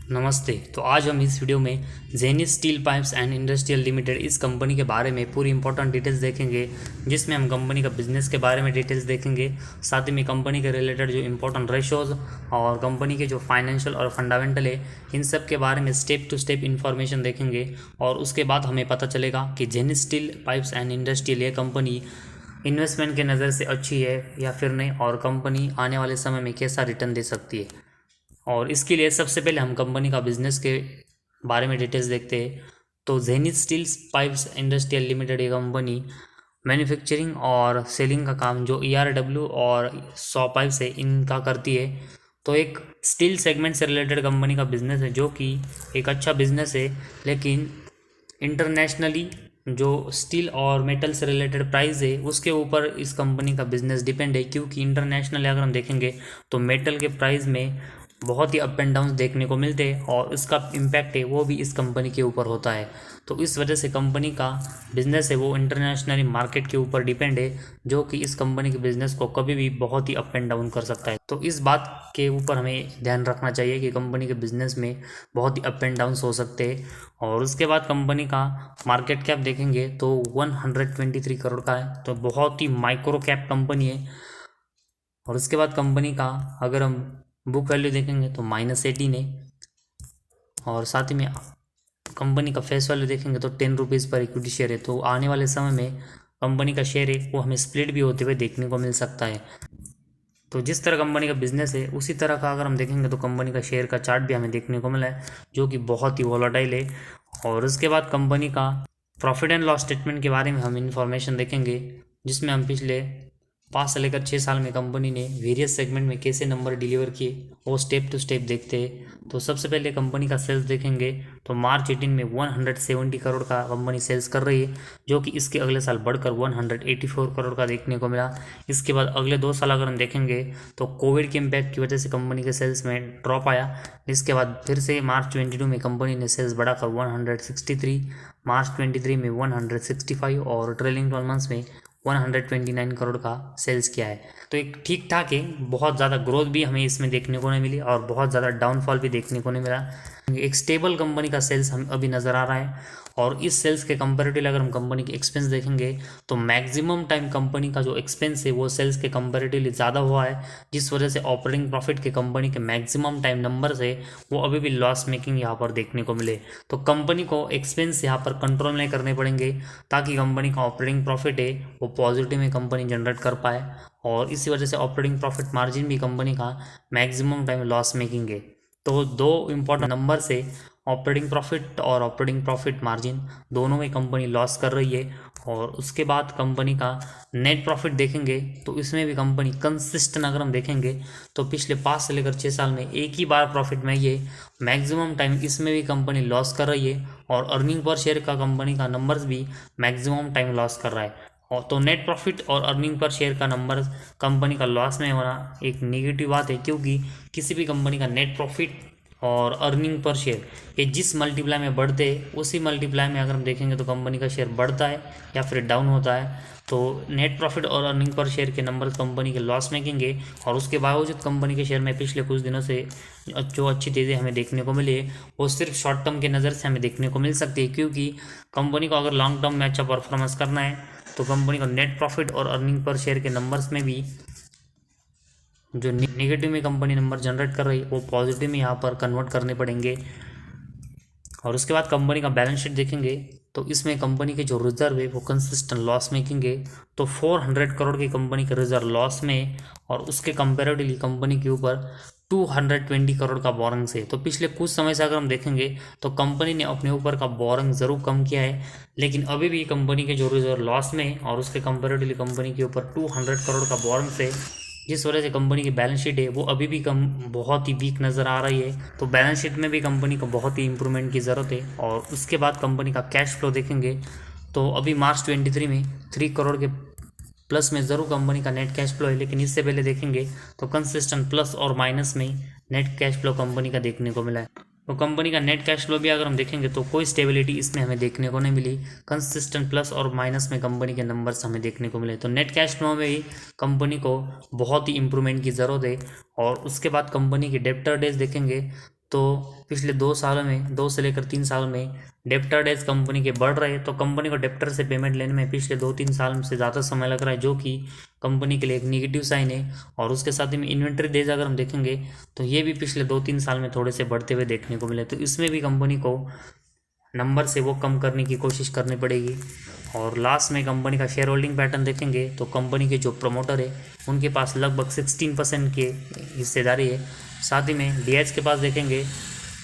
नमस्ते। तो आज हम इस वीडियो में Zenith steel pipes and industrial limited इस कंपनी के बारे में पूरी इंपॉर्टेंट डिटेल्स देखेंगे, जिसमें हम कंपनी का बिजनेस के बारे में डिटेल्स देखेंगे। साथ ही में कंपनी के रिलेटेड जो इंपॉर्टेंट रेशोज़ और कंपनी के जो फाइनेंशियल और फंडामेंटल है, इन सब के बारे में स्टेप टू स्टेप इन्फॉर्मेशन देखेंगे। और उसके बाद हमें पता चलेगा कि Zenith steel pipes and industrial ये कंपनी इन्वेस्टमेंट के नज़र से अच्छी है या फिर नहीं, और कंपनी आने वाले समय में कैसा रिटर्न दे सकती है। और इसके लिए सबसे पहले हम कंपनी का बिजनेस के बारे में डिटेल्स देखते हैं। तो Zenith steel pipes industrial limited ये कंपनी मैन्युफैक्चरिंग और सेलिंग का काम जो ERW और सॉ पाइप्स है इनका करती है। तो एक स्टील सेगमेंट से रिलेटेड कंपनी का बिजनेस है, जो कि एक अच्छा बिजनेस है। लेकिन इंटरनेशनली जो स्टील और मेटल से रिलेटेड प्राइस है उसके ऊपर इस कंपनी का बिजनेस डिपेंड है, क्योंकि इंटरनेशनली अगर हम देखेंगे तो मेटल के प्राइस में बहुत ही अप एंड डाउन देखने को मिलते हैं, और उसका इम्पैक्ट है वो भी इस कंपनी के ऊपर होता है। तो इस वजह से कंपनी का बिजनेस है वो इंटरनेशनली मार्केट के ऊपर डिपेंड है, जो कि इस कंपनी के बिजनेस को कभी भी बहुत ही अप एंड डाउन कर सकता है। तो इस बात के ऊपर हमें ध्यान रखना चाहिए कि कंपनी के बिजनेस में बहुत ही अप एंड डाउन हो सकते हैं। और उसके बाद कंपनी का मार्केट कैप देखेंगे तो 123 करोड़ का है, तो बहुत ही माइक्रो कैप कंपनी है। और उसके बाद कंपनी का अगर हम बुक वैल्यू देखेंगे तो -18 है। और साथ ही में कंपनी का फेस वैल्यू देखेंगे तो 10 रुपीज़ पर इक्विटी शेयर है। तो आने वाले समय में कंपनी का शेयर है वो हमें स्प्लिट भी होते हुए देखने को मिल सकता है। तो जिस तरह कंपनी का बिजनेस है उसी तरह का अगर हम देखेंगे तो कंपनी का शेयर का चार्ट भी हमें देखने को मिला है, जो कि बहुत ही वॉलेटाइल है। और उसके बाद कंपनी का प्रॉफिट एंड लॉस स्टेटमेंट के बारे में हम इंफॉर्मेशन देखेंगे, जिसमें हम पिछले 5 से लेकर 6 साल में कंपनी ने वेरियस सेगमेंट में कैसे नंबर डिलीवर किए वो स्टेप टू स्टेप देखते हैं। तो सबसे पहले कंपनी का सेल्स देखेंगे तो मार्च 18 में 170 करोड़ का कंपनी सेल्स कर रही है, जो कि इसके अगले साल बढ़कर 184 करोड़ का देखने को मिला। इसके बाद अगले 2 साल अगर हम देखेंगे तो कोविड के इम्पैक्ट की वजह से कंपनी के सेल्स में ड्रॉप आया। इसके बाद फिर से मार्च 22 में कंपनी ने सेल्स बढ़ाकर 163, मार्च 23 में 165 और ट्रेलिंग 12 मंथ्स में 129 करोड़ का सेल्स किया है। तो एक ठीक ठाक है, बहुत ज़्यादा ग्रोथ भी हमें इसमें देखने को नहीं मिली और बहुत ज़्यादा डाउनफॉल भी देखने को नहीं मिला। एक स्टेबल कंपनी का सेल्स हम अभी नज़र आ रहा है। और इस सेल्स के कंपेरेटिवली अगर हम कंपनी के एक्सपेंस देखेंगे तो मैक्सिमम टाइम कंपनी का जो एक्सपेंस है वो सेल्स के कंपेरेटिवली ज़्यादा हुआ है, जिस वजह से ऑपरेटिंग प्रॉफिट के कंपनी के मैक्सिमम टाइम नंबर्स है वो अभी भी लॉस मेकिंग यहाँ पर देखने को मिले। तो कंपनी को एक्सपेंस यहाँ पर कंट्रोल नहीं करने पड़ेंगे, ताकि कंपनी का ऑपरेटिंग प्रॉफिट है वो पॉजिटिव में कंपनी जनरेट कर पाए। और इसी वजह से ऑपरेटिंग प्रॉफिट मार्जिन भी कंपनी का मैक्सिमम टाइम लॉस मेकिंग है। तो दो इंपॉर्टेंट नंबर से ऑपरेटिंग प्रॉफिट और ऑपरेटिंग प्रॉफिट मार्जिन दोनों में कंपनी लॉस कर रही है। और उसके बाद कंपनी का नेट प्रॉफिट देखेंगे तो इसमें भी कंपनी कंसिस्टेंट अगर हम देखेंगे तो पिछले 5 से लेकर 6 साल में एक ही बार प्रॉफिट में ये मैक्सिमम टाइम इसमें भी कंपनी लॉस कर रही है। और अर्निंग पर शेयर का कंपनी का नंबर्स भी मैक्सिमम टाइम लॉस कर रहा है। और तो नेट प्रॉफिट और अर्निंग पर शेयर का नंबर कंपनी का लॉस में होना एक नेगेटिव बात है, क्योंकि किसी भी कंपनी का नेट प्रॉफिट और अर्निंग पर शेयर ये जिस मल्टीप्लाई में बढ़ते हैं उसी मल्टीप्लाई में अगर हम देखेंगे तो कंपनी का शेयर बढ़ता है या फिर डाउन होता है। तो नेट प्रॉफिट और अर्निंग पर शेयर के नंबर कंपनी के लॉस मेकिंग है। और उसके बावजूद कंपनी के शेयर में पिछले कुछ दिनों से जो अच्छी चीज़ें हमें देखने को मिली है वो सिर्फ शॉर्ट टर्म के नज़र से हमें देखने को मिल सकती है, क्योंकि कंपनी को अगर लॉन्ग टर्म में अच्छा परफॉर्मेंस करना है तो कंपनी को नेट प्रॉफिट और अर्निंग पर शेयर के नंबर्स में भी जो नेगेटिव में कंपनी नंबर जनरेट कर रही है वो पॉजिटिव में यहाँ पर कन्वर्ट करने पड़ेंगे। और उसके बाद कंपनी का बैलेंस शीट देखेंगे तो इसमें कंपनी के जो रिजर्व है वो कंसिस्टेंट लॉस मेकिंग है। तो 400 करोड़ की कंपनी के रिजर्व लॉस में, और उसके कंपेरेटिवली कंपनी के ऊपर 220 करोड़ का बोरिंग्स है। तो पिछले कुछ समय से अगर हम देखेंगे तो कंपनी ने अपने ऊपर का बोरिंग ज़रूर कम किया है, लेकिन अभी भी कंपनी के जो रिजर्व लॉस में और उसके कंपेरेटिवली कंपनी के ऊपर 200 करोड़ का बोरिंग्स है, जिस वजह से कंपनी की बैलेंस शीट है वो अभी भी बहुत ही वीक नज़र आ रही है। तो बैलेंस शीट में भी कंपनी को बहुत ही इंप्रूवमेंट की ज़रूरत है। और उसके बाद कंपनी का कैश फ्लो देखेंगे तो अभी मार्च 23 में 3 करोड़ के प्लस में ज़रूर कंपनी का नेट कैश फ्लो है, लेकिन इससे पहले देखेंगे तो कंसिस्टेंट प्लस और माइनस में नेट कैश फ्लो कंपनी का देखने को मिला है। तो कंपनी का नेट कैश फ्लो भी अगर हम देखेंगे तो कोई स्टेबिलिटी इसमें हमें देखने को नहीं मिली, कंसिस्टेंट प्लस और माइनस में कंपनी के नंबर्स हमें देखने को मिले। तो नेट कैश फ्लो में भी कंपनी को बहुत ही इंप्रूवमेंट की ज़रूरत है। और उसके बाद कंपनी की डेब्टर डेज देखेंगे तो पिछले 2 सालों में, 2 से लेकर 3 साल में डेप्टर डेज कंपनी के बढ़ रहे, तो कंपनी को डेप्टर से पेमेंट लेने में पिछले 2-3 साल से ज़्यादा समय लग रहा है, जो कि कंपनी के लिए एक निगेटिव साइन है। और उसके साथ ही में इन्वेंट्री डेज अगर हम देखेंगे तो ये भी पिछले 2-3 साल में थोड़े से बढ़ते हुए देखने को मिले, तो इसमें भी कंपनी को नंबर से वो कम करने की कोशिश करनी पड़ेगी। और लास्ट में कंपनी का शेयर होल्डिंग पैटर्न देखेंगे तो कंपनी के जो प्रमोटर है उनके पास लगभग 16% की हिस्सेदारी है। साथ ही में डीएच के पास देखेंगे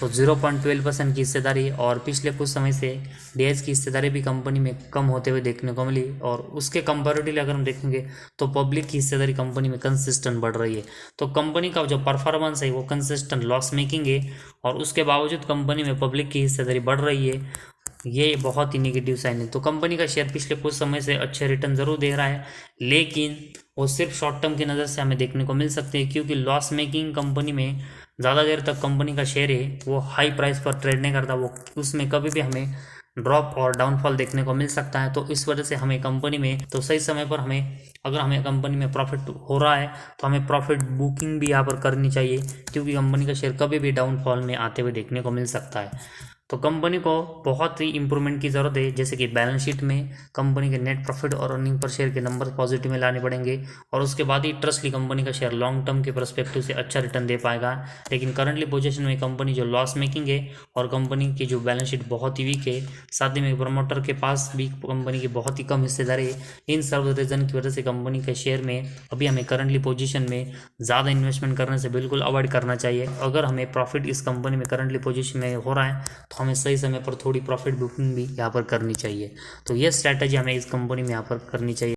तो 0.12% की हिस्सेदारी है, और पिछले कुछ समय से डीएच की हिस्सेदारी भी कंपनी में कम होते हुए देखने को मिली। और उसके कंपैरेटिवली अगर हम देखेंगे तो पब्लिक की हिस्सेदारी कंपनी में कंसिस्टेंट बढ़ रही है। तो कंपनी का जो परफॉर्मेंस है वो कंसिस्टेंट लॉस मेकिंग है, और उसके बावजूद कंपनी में पब्लिक की हिस्सेदारी बढ़ रही है, ये बहुत ही निगेटिव साइन है। तो कंपनी का शेयर पिछले कुछ समय से अच्छे रिटर्न ज़रूर दे रहा है, लेकिन वो सिर्फ शॉर्ट टर्म की नज़र से हमें देखने को मिल सकते हैं, क्योंकि लॉस मेकिंग कंपनी में ज़्यादा देर तक कंपनी का शेयर है वो हाई प्राइस पर ट्रेड नहीं करता, वो उसमें कभी भी हमें ड्रॉप और डाउनफॉल देखने को मिल सकता है। तो इस वजह से हमें कंपनी में तो सही समय पर अगर हमें कंपनी में प्रॉफिट हो रहा है तो हमें प्रॉफिट बुकिंग भी यहाँ पर करनी चाहिए, क्योंकि कंपनी का शेयर कभी भी डाउनफॉल में आते हुए देखने को मिल सकता है। तो कंपनी को बहुत ही इंप्रूवमेंट की ज़रूरत है, जैसे कि बैलेंस शीट में कंपनी के नेट प्रॉफिट और अर्निंग पर शेयर के नंबर पॉजिटिव में लाने पड़ेंगे, और उसके बाद ही ट्रस्टली कंपनी का शेयर लॉन्ग टर्म के परस्पेक्टिव से अच्छा रिटर्न दे पाएगा। लेकिन करंटली पोजीशन में कंपनी जो लॉस मेकिंग है और कंपनी की जो बैलेंस शीट बहुत ही वीक है, साथ ही में प्रमोटर के पास भी कंपनी की बहुत ही कम हिस्सेदारी है, इन सब रीज़न की वजह से कंपनी के शेयर में अभी हमें करंटली पोजीशन में ज़्यादा इन्वेस्टमेंट करने से बिल्कुल अवॉइड करना चाहिए। अगर हमें प्रॉफिट इस कंपनी में करंटली पोजीशन में हो रहा है तो हमें सही समय पर थोड़ी प्रॉफिट बुकिंग भी यहाँ पर करनी चाहिए। तो ये स्ट्रैटेजी हमें इस कंपनी में यहाँ पर करनी चाहिए।